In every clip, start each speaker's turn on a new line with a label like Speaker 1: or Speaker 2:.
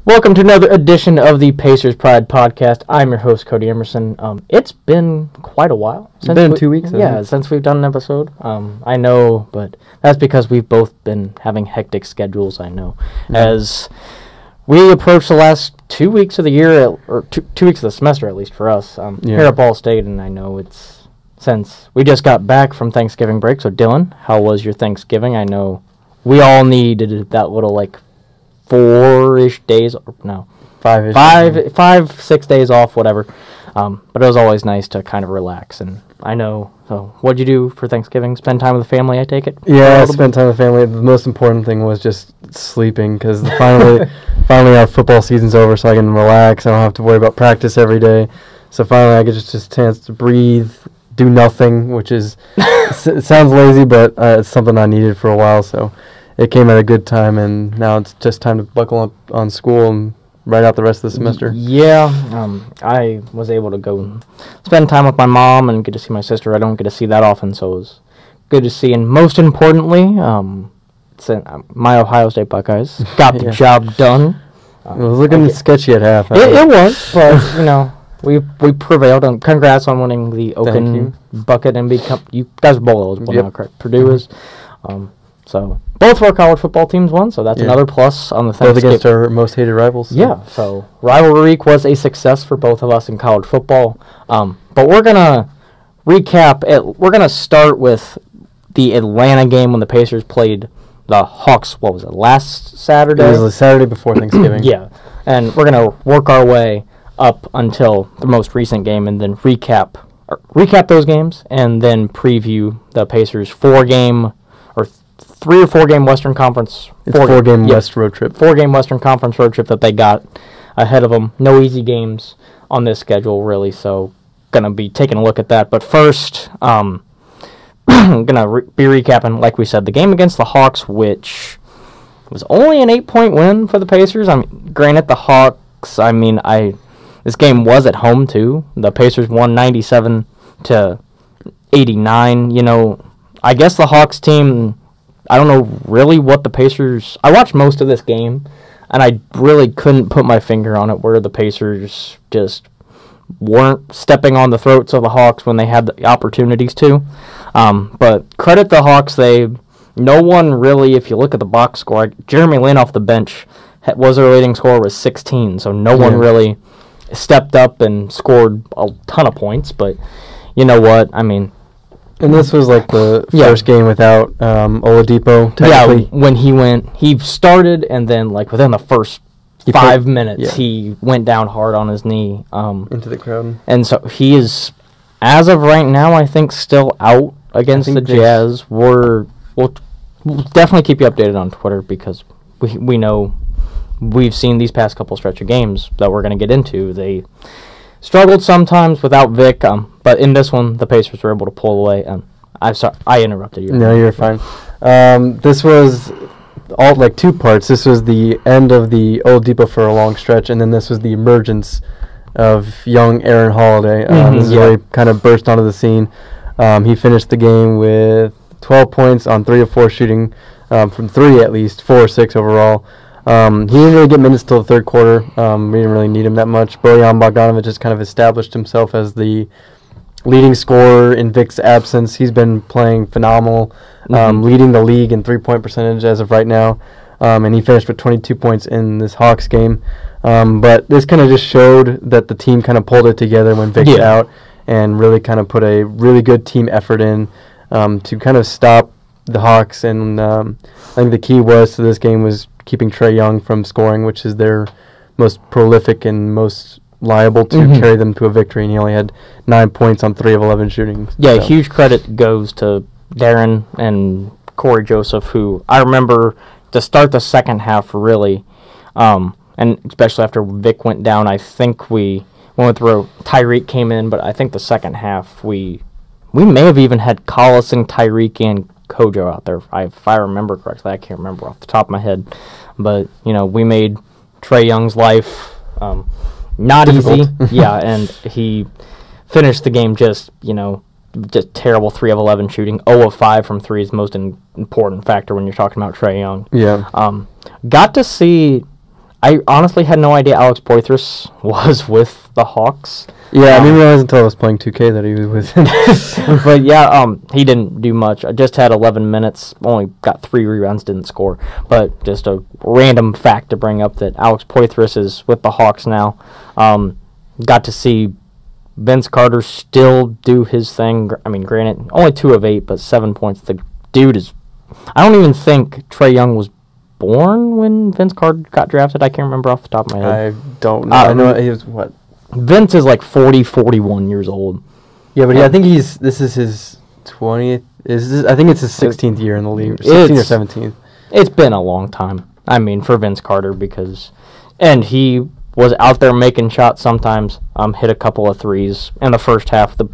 Speaker 1: Welcome to another edition of the Pacers Pride Podcast. I'm your host, Cody Emerson. It's been quite a while.
Speaker 2: It's been 2 weeks.
Speaker 1: Yeah, since we've done an episode. I know, but that's because we've both been having hectic schedules, I know. As we approach the last 2 weeks of the year, or two weeks of the semester, at least for us, here at Ball State, and I know it's since we just got back from Thanksgiving break. So, Dylan, how was your Thanksgiving? I know we all needed that little, 4-ish days, no, 5-6 days off, whatever. But it was always nice to kind of relax. And I know. So, what'd you do for Thanksgiving? Spend time with the family, I take it.
Speaker 2: Yeah, I spent time with family. The most important thing was just sleeping because finally our football season's over, so I can relax. I don't have to worry about practice every day. So finally, I get just a chance to breathe, do nothing, which is it sounds lazy, but it's something I needed for a while. So. It came at a good time, and now it's just time to buckle up on school and write out the rest of the semester.
Speaker 1: Yeah, I was able to go and spend time with my mom and get to see my sister. I don't get to see that often, so it was good to see. And most importantly, my Ohio State Buckeyes got the job done.
Speaker 2: It was looking sketchy at half.
Speaker 1: It was, but, we prevailed. And congrats on winning the Oaken Bucket and you guys are both eligible now, correct? Purdue is. So both of our college football teams won, so that's another plus on the Thanksgiving.
Speaker 2: Both against our most hated rivals.
Speaker 1: Yeah, so rivalry week was a success for both of us in college football. But we're going to recap it. We're going to start with the Atlanta game when the Pacers played the Hawks, what was it, last Saturday?
Speaker 2: It was the Saturday before Thanksgiving.
Speaker 1: Yeah, and we're going to work our way up until the most recent game and then recap those games and then preview the Pacers 3 or 4 game Western Conference.
Speaker 2: West road trip.
Speaker 1: 4 game Western Conference road trip that they got ahead of them. No easy games on this schedule, really. So, gonna be taking a look at that. But first, I'm gonna be recapping, like we said, the game against the Hawks, which was only an 8-point win for the Pacers. I mean, granted, the Hawks. This game was at home too. The Pacers won 97-89. I guess the Hawks team. I don't know really what the Pacers... I watched most of this game, and I really couldn't put my finger on it where the Pacers just weren't stepping on the throats of the Hawks when they had the opportunities to. But credit the Hawks. No one really, if you look at the box score, Jeremy Lin off the bench was their leading scorer was 16, so no one really stepped up and scored a ton of points. But you know what?
Speaker 2: And this was the first game without Oladipo, technically.
Speaker 1: Yeah, when he started, and then within the first 5 minutes, he went down hard on his knee.
Speaker 2: Into the crowd.
Speaker 1: And so he is, as of right now, I think still out against the Jazz. We'll definitely keep you updated on Twitter because we know we've seen these past couple stretch of games that we're going to get into. They struggled sometimes without Vic, but in this one, the Pacers were able to pull away. I'm sorry, I interrupted you.
Speaker 2: No, you're fine. This was all 2 parts. This was the end of the Oladipo for a long stretch, and then this was the emergence of young Aaron Holiday. This is where he kind of burst onto the scene. He finished the game with 12 points on 3 of 4 shooting, from 3 at least, 4 or 6 overall. He didn't really get minutes till the third quarter. We didn't really need him that much. Bojan Bogdanovic just kind of established himself as the leading scorer in Vic's absence. He's been playing phenomenal, leading the league in 3-point percentage as of right now. And he finished with 22 points in this Hawks game. But this kind of just showed that the team kind of pulled it together when Vic's out and really kind of put a really good team effort in to kind of stop the Hawks. And I think the key to this game was keeping Trae Young from scoring, which is their most prolific and most liable to carry them to a victory, and he only had 9 points on 3 of 11 shooting.
Speaker 1: Yeah, so. Huge credit goes to Darren and Corey Joseph, who I remember to start the second half really, and especially after Vic went down, I think we went through, Tyreek came in, but I think the second half we may have even had Collison, Tyreek, and Kojo out there, if I remember correctly. I can't remember off the top of my head. But, we made Trae Young's life not
Speaker 2: difficult.
Speaker 1: easy. Yeah, and he finished the game just terrible 3 of 11 shooting. 0 of 5 from 3 is the most important factor when you're talking about Trae Young.
Speaker 2: Yeah.
Speaker 1: Got to see I honestly had no idea Alex Poitras was with the Hawks.
Speaker 2: Yeah, I didn't realize until I was playing 2K that he was with him.
Speaker 1: But yeah, he didn't do much. I just had 11 minutes, only got 3 rebounds, didn't score. But just a random fact to bring up that Alex Poitras is with the Hawks now. Got to see Vince Carter still do his thing. I mean, granted, only 2 of 8, but 7 points. The dude is... I don't even think Trae Young was born when Vince Carter got drafted. I can't remember off the top of my head.
Speaker 2: I don't know. I know he was, what?
Speaker 1: Vince is like 41 years old.
Speaker 2: Yeah, but I think this is his 20th. I think it's his 16th year in the league. 16th or 17th.
Speaker 1: It's been a long time. I mean, for Vince Carter, because... And he was out there making shots sometimes, hit a couple of threes in the first half. The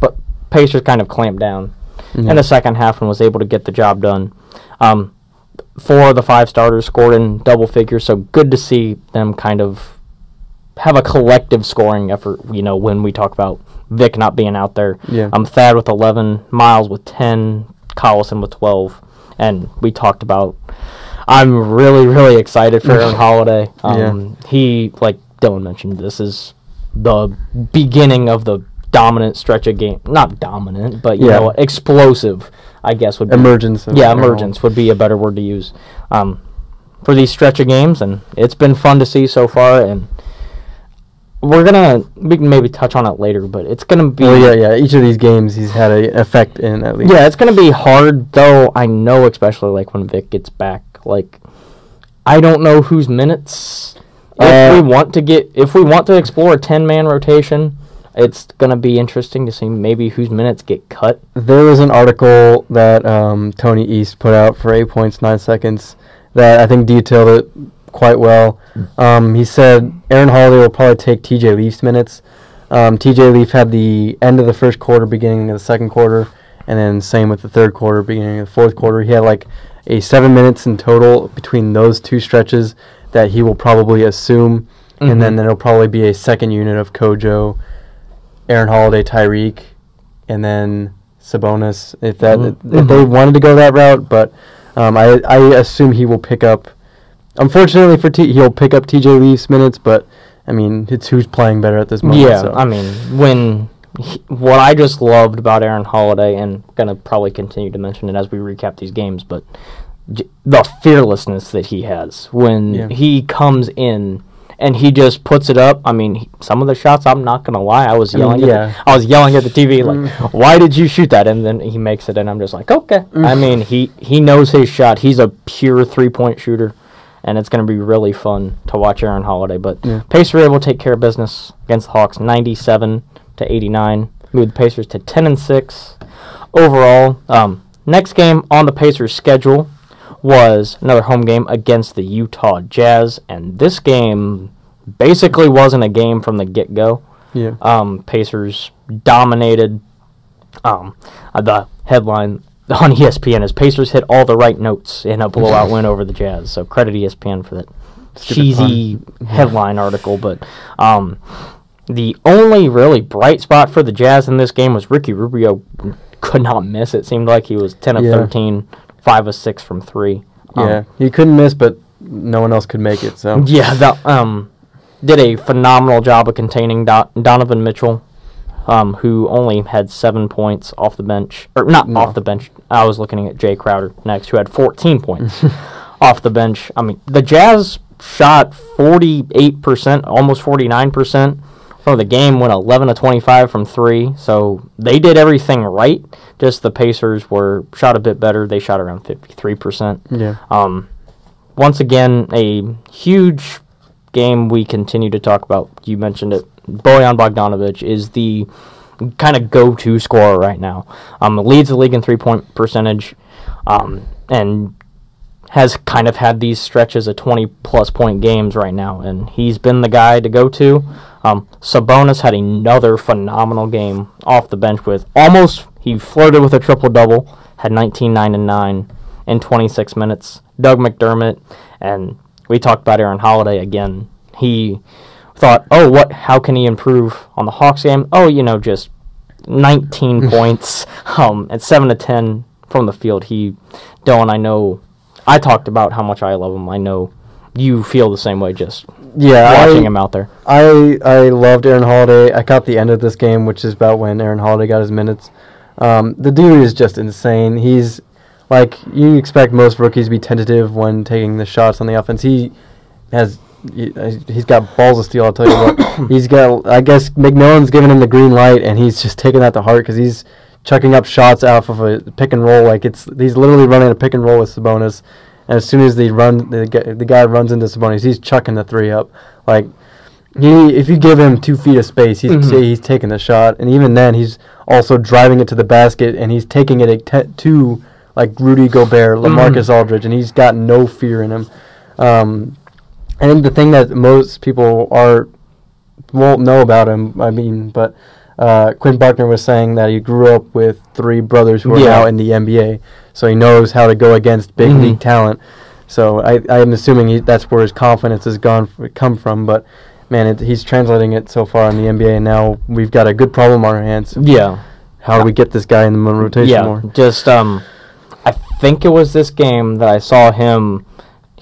Speaker 1: Pacers kind of clamped down in the second half and was able to get the job done. 4 of the 5 starters scored in double figures, so good to see them kind of have a collective scoring effort, when we talk about Vic not being out there.
Speaker 2: Yeah.
Speaker 1: Thad with 11, Miles with 10, Collison with 12, and we talked about... I'm really, really excited for Aaron Holiday. He, like Dylan mentioned, this is the beginning of the dominant stretch of game. Not dominant, but, you know, explosive, I guess would be...
Speaker 2: Emergence.
Speaker 1: Emergence would be a better word to use for these stretch of games, and it's been fun to see so far, and we can maybe touch on it later, but it's going to be...
Speaker 2: Well, each of these games he's had an effect in, at least.
Speaker 1: Yeah, it's going to be hard, though. I know, especially, like, when Vic gets back, like, I don't know whose minutes... If we want to explore a 10-man rotation, it's going to be interesting to see maybe whose minutes get cut.
Speaker 2: There was an article that Tony East put out for 8 points, 9 seconds that I think detailed it quite well. He said Aaron Holiday will probably take TJ Leaf's minutes. TJ Leaf had the end of the first quarter, beginning of the second quarter, and then same with the third quarter, beginning of the fourth quarter. He had like 7 minutes in total between those 2 stretches that he will probably assume, and then there'll probably be a second unit of Kojo, Aaron Holiday, Tyreek, and then Sabonis if they wanted to go that route. But I assume he will pick up. Unfortunately for he'll pick up TJ Leaf's minutes, but I mean it's who's playing better at this moment.
Speaker 1: Yeah,
Speaker 2: so.
Speaker 1: I mean what I just loved about Aaron Holiday, and gonna probably continue to mention it as we recap these games, but the fearlessness that he has when he comes in and he just puts it up. I mean, some of the shots, I'm not gonna lie, I was yelling at the TV like, "Why did you shoot that?" And then he makes it, and I'm just like, "Okay." I mean, he knows his shot. He's a pure 3-point shooter, and it's gonna be really fun to watch Aaron Holiday. But Pacers were able to take care of business against the Hawks, 97-89. Moved the Pacers to 10-6 overall. Next game on the Pacers' schedule was another home game against the Utah Jazz, and this game basically wasn't a game from the get-go. Pacers dominated. The headline on ESPN is Pacers hit all the right notes in a blowout win over the Jazz, so credit ESPN for that cheesy headline article. But the only really bright spot for the Jazz in this game was Ricky Rubio could not miss. It seemed like he was 10 of 13, 5 of 6 from 3.
Speaker 2: He couldn't miss, but no one else could make it. So
Speaker 1: did a phenomenal job of containing Donovan Mitchell, who only had 7 points off the bench, off the bench. I was looking at Jay Crowder next, who had 14 points off the bench. I mean, the Jazz shot 48%, almost 49% from the game, went 11 of 25 from 3, so they did everything right. Just the Pacers shot a bit better. They shot around 53%. Once again, a huge game we continue to talk about. You mentioned it. Bojan Bogdanovic is the kind of go-to scorer right now. Leads the league in 3-point percentage, and has kind of had these stretches of 20-plus point games right now, and he's been the guy to go to. Sabonis had another phenomenal game off the bench with he flirted with a triple-double, had 19, 9, and 9 in 26 minutes. Doug McDermott, and we talked about Aaron Holiday again. He thought, how can he improve on the Hawks game? Just 19 points, at 7 to 10 from the field. Dylan, I know I talked about how much I love him. I know you feel the same way. Just watching him out there.
Speaker 2: I loved Aaron Holiday. I caught the end of this game, which is about when Aaron Holiday got his minutes. The dude is just insane. He's like, you expect most rookies to be tentative when taking the shots on the offense. He's got balls of steel, I'll tell you what. He's got, I guess McMillan's giving him the green light, and he's just taking that to heart because he's chucking up shots off of a pick and roll. Like, he's literally running a pick and roll with Sabonis. And as soon as the guy runs into Sabonis, he's chucking the three up. Like, if you give him 2 feet of space, he's taking the shot. And even then, he's also driving it to the basket, and he's taking it to like Rudy Gobert, LaMarcus Aldridge, and he's got no fear in him. I think the thing that most people won't know about him, but Quinn Buckner was saying that he grew up with 3 brothers who are now in the NBA, so he knows how to go against big league talent. So I'm assuming that's where his confidence has come from. But man, he's translating it so far in the NBA, and now we've got a good problem on our hands.
Speaker 1: Yeah,
Speaker 2: how do we get this guy in the rotation more?
Speaker 1: Just I think it was this game that I saw him.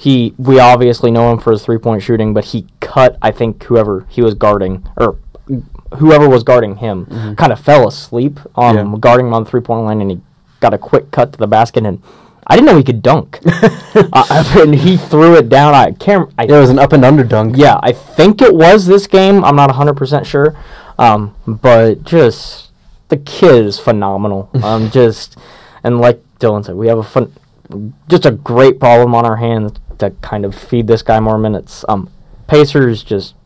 Speaker 1: We obviously know him for his 3-point shooting, but he cut, I think, whoever he was guarding, or whoever was guarding him, kind of fell asleep guarding him on the 3-point line, and he got a quick cut to the basket, and I didn't know he could dunk. And he threw it down. It
Speaker 2: was an up and under dunk.
Speaker 1: Yeah, I think it was this game. I'm not 100% sure. But just, the kid is phenomenal. And like Dylan said, we have just a great problem on our hands to kind of feed this guy more minutes. Pacers just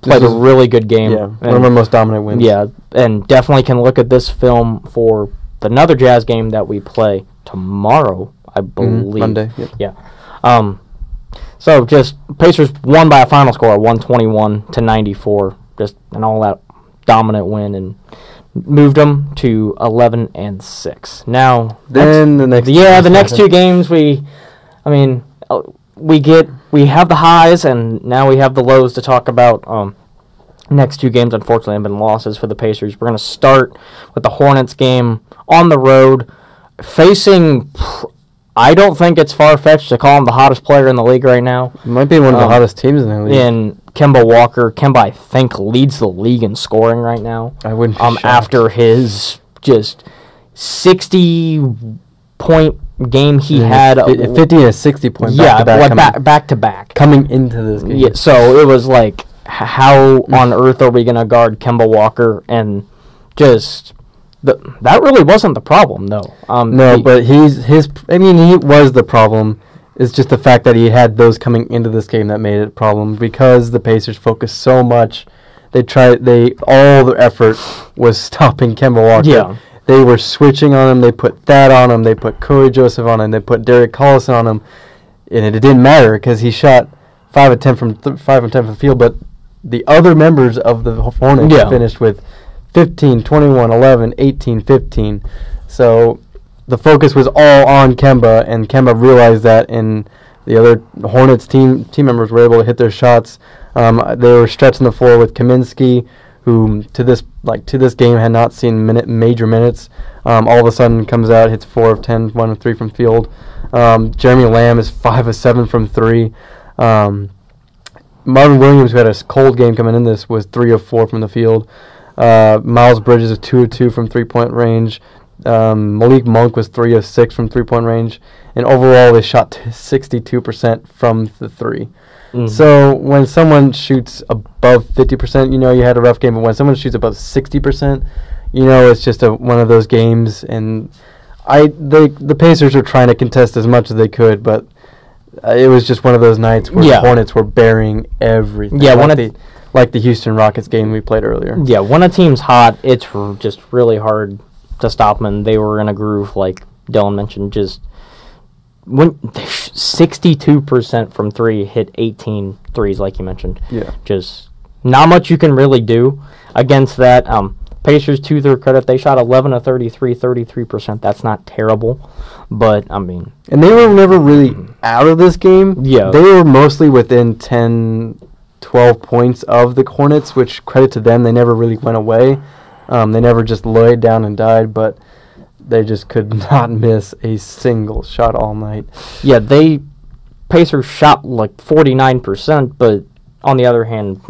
Speaker 1: played a really good game.
Speaker 2: Yeah, one of our most dominant wins.
Speaker 1: Yeah, and definitely can look at this film for another Jazz game that we play tomorrow, I believe.
Speaker 2: Monday. Yep.
Speaker 1: Yeah. So just Pacers won by a final score of 121-94, just an all-out dominant win, and moved them to 11-6. Now,
Speaker 2: the
Speaker 1: next 2 games we have the highs, and now we have the lows to talk about. Next 2 games, unfortunately, have been losses for the Pacers. We're going to start with the Hornets game on the road, facing, I don't think it's far-fetched to call him the hottest player in the league right now.
Speaker 2: It might be one of the hottest teams in the league.
Speaker 1: In Kemba Walker. Kemba, I think, leads the league in scoring right now.
Speaker 2: I wouldn't be shocked.
Speaker 1: After his just 60-point game he had.
Speaker 2: 50 and a 60-point
Speaker 1: back-to-back.
Speaker 2: Coming into this game.
Speaker 1: Yeah, so it was like, how on earth are we going to guard Kemba Walker? And just, that really wasn't the problem, though.
Speaker 2: But he was the problem. It's just the fact that he had those coming into this game that made it a problem, because the Pacers focused so much. All their effort was stopping Kemba Walker.
Speaker 1: Yeah.
Speaker 2: They were switching on him. They put that on him. They put Corey Joseph on him. They put Derek Collison on him. And it didn't matter because he shot 5 of 10 from the field, but the other members of the Hornets finished with 15, 21, 11, 18, 15. So the focus was all on Kemba, and Kemba realized that, and the other Hornets team members were able to hit their shots. They were stretching the floor with Kaminsky, who to this game had not seen major minutes. All of a sudden comes out, hits 4 of 10, 1 of 3 from field. Jeremy Lamb is 5 of 7 from 3. Marvin Williams, who had a cold game coming in this, was 3 of 4 from the field. Miles Bridges is 2 of 2 from 3-point range. Malik Monk was 3 of 6 from 3-point range. And overall, they shot 62% from the 3. Mm-hmm. So when someone shoots above 50%, you had a rough game. But when someone shoots above 60%, it's just one of those games. And the Pacers are trying to contest as much as they could, but it was just one of those nights where the Hornets were burying everything. Yeah, like the Houston Rockets game we played earlier. Yeah, when a team's hot, it's just really hard to stop them. And they were in a groove, like Dylan mentioned, just when 62% from 3, hit 18 threes, like you mentioned. Yeah. Just not much you can really do against that. Pacers, to their credit, they shot 11 of 33, 33%. That's not terrible, but, And they were never really out of this game. Yeah. They were mostly within 10, 12 points of the Hornets, which, credit to them, they never really went away. They never just laid down and died, but they just could not miss a single shot all night.
Speaker 1: Yeah, Pacers shot like 49%, but on the other hand,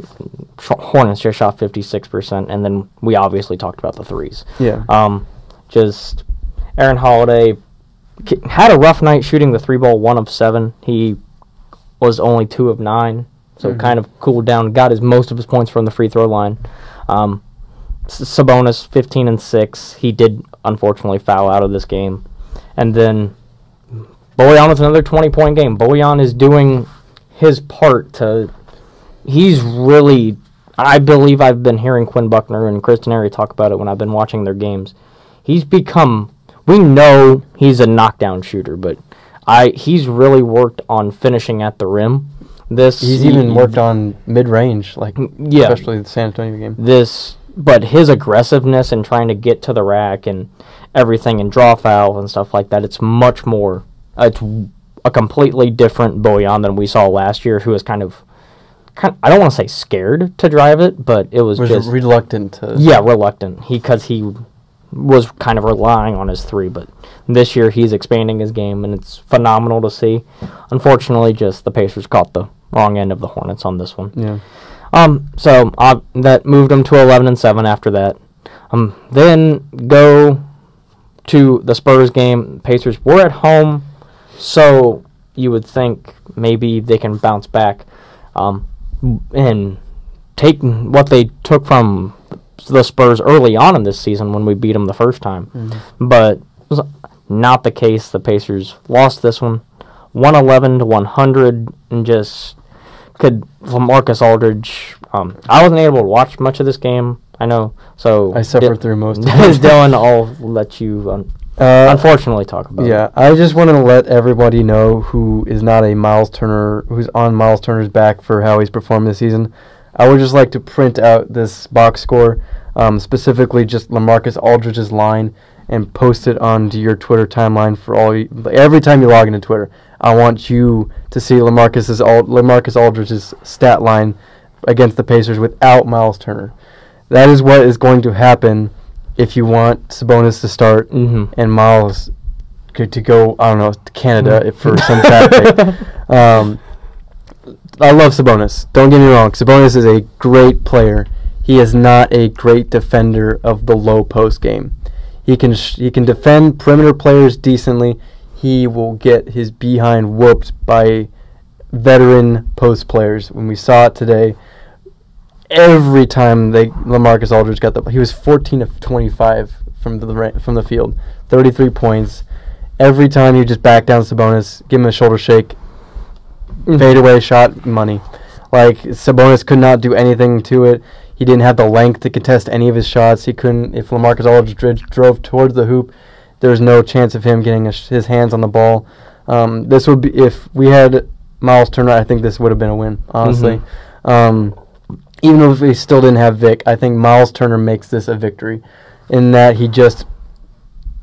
Speaker 1: Hornets just shot 56%, and then we obviously talked about the threes.
Speaker 2: Yeah.
Speaker 1: Just Aaron Holiday had a rough night shooting the 3-ball, 1 of 7. He was only 2 of 9, so kind of cooled down. Got most of his points from the free throw line. Sabonis 15 and 6. He did unfortunately foul out of this game, and then Bojan with another 20-point game. Bojan is doing his part to. He's really. I believe I've been hearing Quinn Buckner and Chris Teneri talk about it when I've been watching their games. He's become. We know he's a knockdown shooter, but he's really worked on finishing at the rim.
Speaker 2: He's even worked on mid-range, especially the San Antonio game.
Speaker 1: But his aggressiveness and trying to get to the rack and everything and draw fouls and stuff like that, it's much more. It's a completely different Bojan than we saw last year, who was kind of I don't want to say scared to drive it, but it was just
Speaker 2: reluctant to.
Speaker 1: Yeah, reluctant. Because he was kind of relying on his 3, but this year he's expanding his game, and it's phenomenal to see. Unfortunately, just the Pacers caught the wrong end of the Hornets on this one.
Speaker 2: Yeah.
Speaker 1: So that moved them to 11 and 7 after that. Then go to the Spurs game. Pacers were at home, so you would think maybe they can bounce back and take what they took from the Spurs early on in this season when we beat them the first time. But it was not the case. The Pacers lost this one 111 to 100, and just could LaMarcus Aldridge. I wasn't able to watch much of this game. I know, so
Speaker 2: I suffered through most of it.
Speaker 1: Dylan, I'll let you unfortunately talk about it.
Speaker 2: Yeah, I just want to let everybody know who is not a Miles Turner, who's on Miles Turner's back for how he's performed this season. I would just like to print out this box score, specifically just LaMarcus Aldridge's line, and post it onto your Twitter timeline for every time you log into Twitter. I want you to see LaMarcus Aldridge's stat line against the Pacers without Miles Turner. That is what is going to happen if you want Sabonis to start and Miles to go, I don't know, to Canada for some traffic. I love Sabonis. Don't get me wrong. Sabonis is a great player. He is not a great defender of the low post game. He can defend perimeter players decently. He will get his behind whooped by veteran post players. When we saw it today, every time LaMarcus Aldridge he was 14 of 25 from the field, 33 points. Every time you just back down Sabonis, give him a shoulder shake, fade away shot, money. Sabonis could not do anything to it. He didn't have the length to contest any of his shots. He couldn't. If LaMarcus Aldridge drove towards the hoop, there's no chance of him getting his hands on the ball. This would be, if we had Miles Turner, I think this would have been a win, honestly. Even if we still didn't have Vic, I think Miles Turner makes this a victory in that he just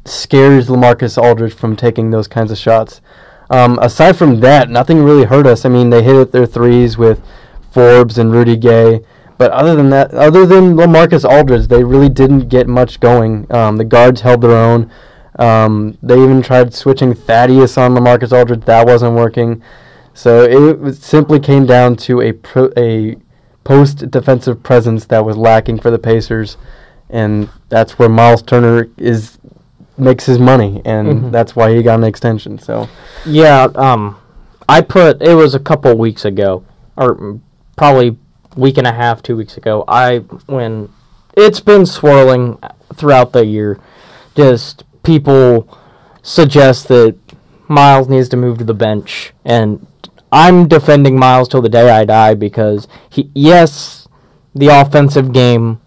Speaker 2: scares LaMarcus Aldridge from taking those kinds of shots. Aside from that, nothing really hurt us. I mean, they hit their threes with Forbes and Rudy Gay. But other than LaMarcus Aldridge, they really didn't get much going. The guards held their own. They even tried switching Thaddeus on LaMarcus Aldridge. That wasn't working. So it simply came down to a post-defensive presence that was lacking for the Pacers. And that's where Miles Turner makes his money, and that's why he got an extension. So
Speaker 1: yeah, it was a couple weeks ago, or probably week and a half, 2 weeks ago. When it's been swirling throughout the year, just people suggest that Miles needs to move to the bench, and I'm defending Miles till the day I die because the offensive game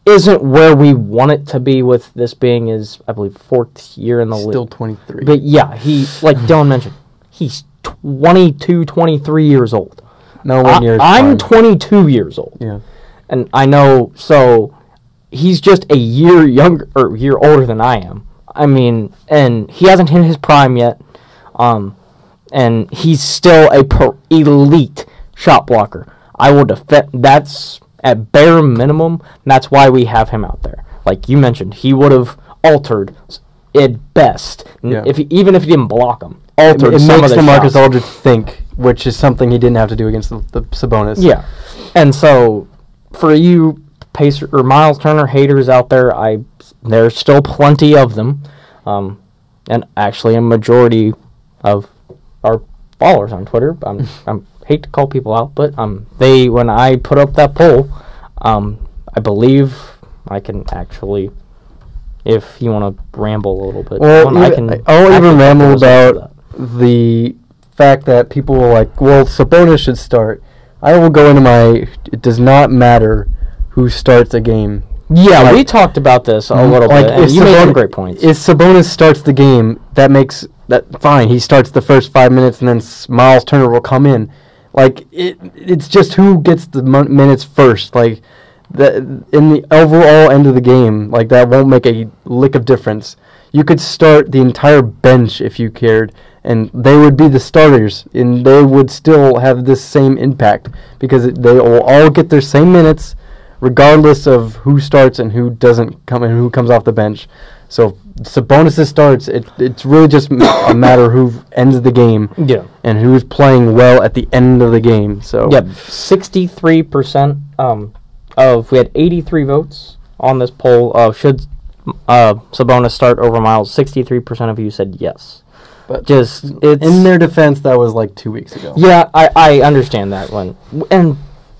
Speaker 1: isn't where we want it to be, with this being his, I believe, 4th year in the league.
Speaker 2: Still 23.
Speaker 1: But yeah, like Dylan mentioned, he's 22, 23 years old.
Speaker 2: Nowhere near.
Speaker 1: I'm 22 years old.
Speaker 2: Yeah.
Speaker 1: And I know, so he's just a year younger, or a year older than I am. I mean, and he hasn't hit his prime yet. And he's still a elite shot blocker. I will defend. That's at bare minimum. That's why we have him out there. Like you mentioned, he would have altered at best.
Speaker 2: Yeah.
Speaker 1: Even if he didn't block him, altered
Speaker 2: it
Speaker 1: some
Speaker 2: makes
Speaker 1: of the
Speaker 2: LaMarcus
Speaker 1: shots.
Speaker 2: Aldridge think, which is something he didn't have to do against the Sabonis.
Speaker 1: Yeah, and so for you Pacer or Miles Turner haters out there, there's still plenty of them, and actually a majority of our followers on Twitter. I hate to call people out, but when I put up that poll, I believe I can actually, if you want to ramble a little bit,
Speaker 2: I'll even ramble about the fact that people were like, well, Sabonis should start. I will go into it does not matter who starts a game.
Speaker 1: Yeah, we talked about this a little bit, and you made some great points.
Speaker 2: If Sabonis starts the game, that makes that fine. He starts the first 5 minutes, and then Miles Turner will come in. Like, it's just who gets the minutes first. Like, in the overall end of the game, like, that won't make a lick of difference. You could start the entire bench if you cared, and they would be the starters, and they would still have this same impact because they will all get their same minutes regardless of who starts and who doesn't come and who comes off the bench. So Sabonis starts, it's really just a matter who ends the game and who's playing well at the end of the game. So
Speaker 1: 63% we had 83 votes on this poll of should Sabonis start over Miles. 63% of you said yes.
Speaker 2: But
Speaker 1: it's
Speaker 2: in their defense, that was like 2 weeks ago.
Speaker 1: Yeah, I understand that one,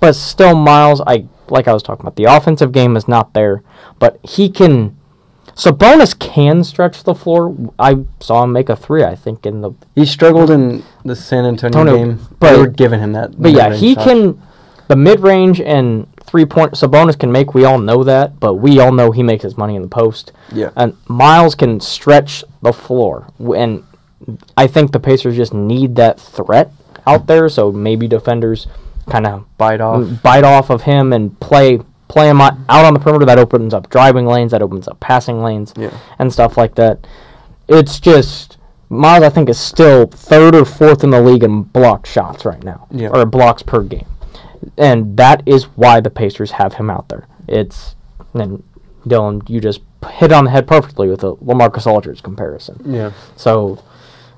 Speaker 1: but still Miles, like I was talking about, the offensive game is not there, but Sabonis can stretch the floor. I saw him make a three, I think,
Speaker 2: he struggled in the San Antonio game, but they were giving him that.
Speaker 1: But yeah, he can, the mid-range and three-point Sabonis can make, we all know that, but we all know he makes his money in the post.
Speaker 2: Yeah.
Speaker 1: And Miles can stretch the floor, and I think the Pacers just need that threat out there, so maybe defenders kind of bite off of him and play him out on the perimeter. That opens up driving lanes, that opens up passing lanes, and stuff like that. It's just Miles, I think, is still third or fourth in the league in blocked shots right now, or blocks per game, and that is why the Pacers have him out there. And Dylan, you just hit on the head perfectly with the LaMarcus Aldridge comparison.
Speaker 2: Yeah.
Speaker 1: So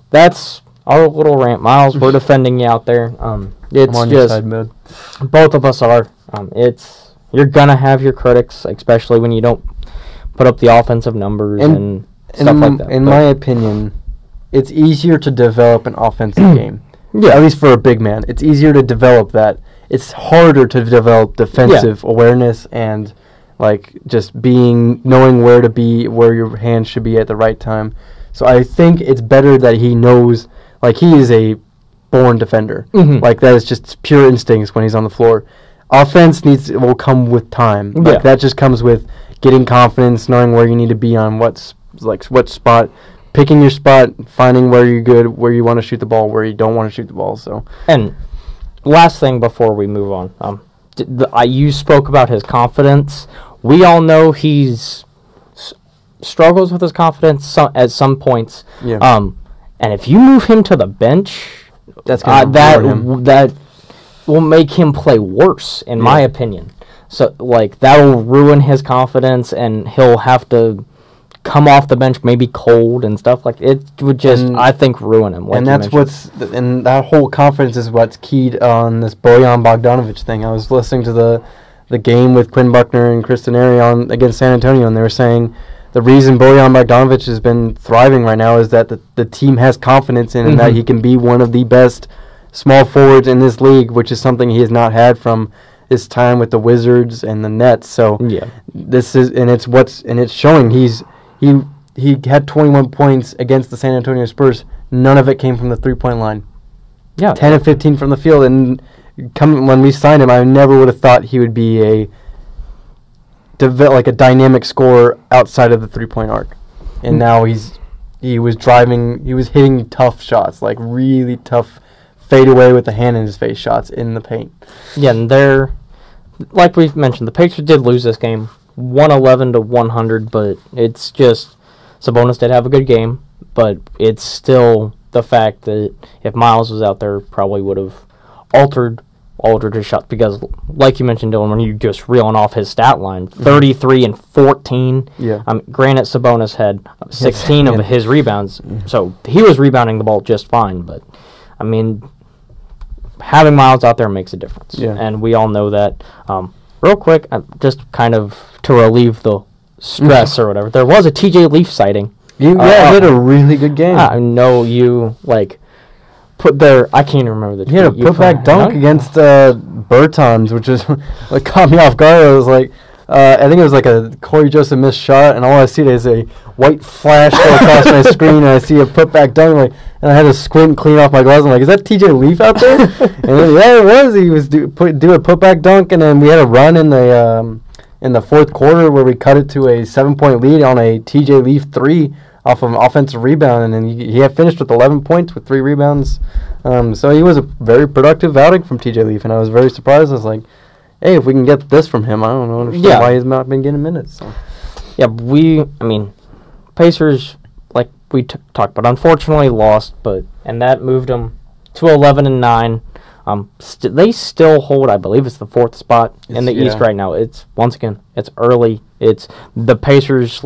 Speaker 1: that's our little rant, Miles. We're defending you out there. It's
Speaker 2: on
Speaker 1: just
Speaker 2: your side mode.
Speaker 1: Both of us are. You're gonna have your critics, especially when you don't put up the offensive numbers and stuff like that.
Speaker 2: In my opinion, it's easier to develop an offensive game.
Speaker 1: Yeah,
Speaker 2: at least for a big man, it's easier to develop that. It's harder to develop defensive awareness and like just knowing where to be, where your hands should be at the right time. So I think it's better that he knows, like, he is a born defender. Like, that is just pure instincts when he's on the floor. Offense will come with time. Like, that just comes with getting confidence, knowing where you need to be on what spot, picking your spot, finding where you're good, where you want to shoot the ball, where you don't want to shoot the ball. So,
Speaker 1: and last thing before we move on, you spoke about his confidence. We all know he's struggles with his confidence at some points. And if you move him to the bench, that will make him play worse, in my opinion. So, like, that will ruin his confidence, and he'll have to come off the bench maybe cold and stuff like that. It would just, I think, ruin him. Like,
Speaker 2: and that's and that whole confidence is what's keyed on this Bojan Bogdanovic thing. I was listening to the game with Quinn Buckner and Chris Denari against San Antonio, and they were saying the reason Bojan Bogdanovic has been thriving right now is that the team has confidence in him, that he can be one of the best small forwards in this league, which is something he has not had from his time with the Wizards and the Nets. So it's showing. He had 21 points against the San Antonio Spurs. None of it came from the 3-point line. 10 of 15 from the field. And when we signed him, I never would have thought he would be a dynamic scorer outside of the 3-point arc. And now he was hitting tough shots, like really tough fade away with the hand in his face shots in the paint. Yeah, and like we mentioned, the Pacers did lose this game 111-100, but it's just Sabonis did have a good game, but it's still the fact that if Miles was out there, probably would have altered
Speaker 1: Aldridge's shot, because, like you mentioned, Dylan, when you just reeling off his stat line, 33 and 14.
Speaker 2: Yeah.
Speaker 1: Granted, Sabonis had 16 of his rebounds, so he was rebounding the ball just fine. But, I mean, having Miles out there makes a difference, and we all know that. Real quick, just kind of to relieve the stress or whatever, there was a TJ Leaf sighting.
Speaker 2: He had a really good game.
Speaker 1: I know you, put their, I can't even remember the
Speaker 2: He had a putback dunk against Bertans, which is what caught me off guard. It was like, I think it was like a Corey Joseph missed shot, and all I see is a white flash go across my screen, and I see a putback dunk, and I had to squint clean off my gloves. I'm like, is that TJ Leaf out there? And then, it was. He was do a putback dunk, and then we had a run in the fourth quarter where we cut it to a 7-point lead on a TJ Leaf 3 off of an offensive rebound, and then he had finished with 11 points with 3 rebounds. So he was a very productive outing from TJ Leaf, and I was very surprised. I was like, hey, if we can get this from him, I don't understand why he's not been getting minutes. So.
Speaker 1: Yeah, Pacers, like we talked about, unfortunately lost, and that moved them to 11-9. They still hold, I believe it's the 4th spot in the East right now. It's, once again, it's early. It's the Pacers,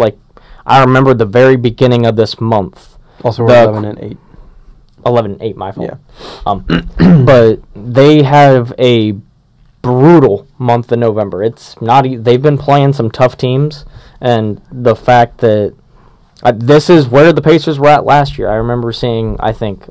Speaker 1: I remember the very beginning of this month.
Speaker 2: Also, we're 11-8.
Speaker 1: 11-8, my fault. Yeah. But they have a brutal month in November. It's not. They've been playing some tough teams, and the fact that this is where the Pacers were at last year. I remember seeing, I think,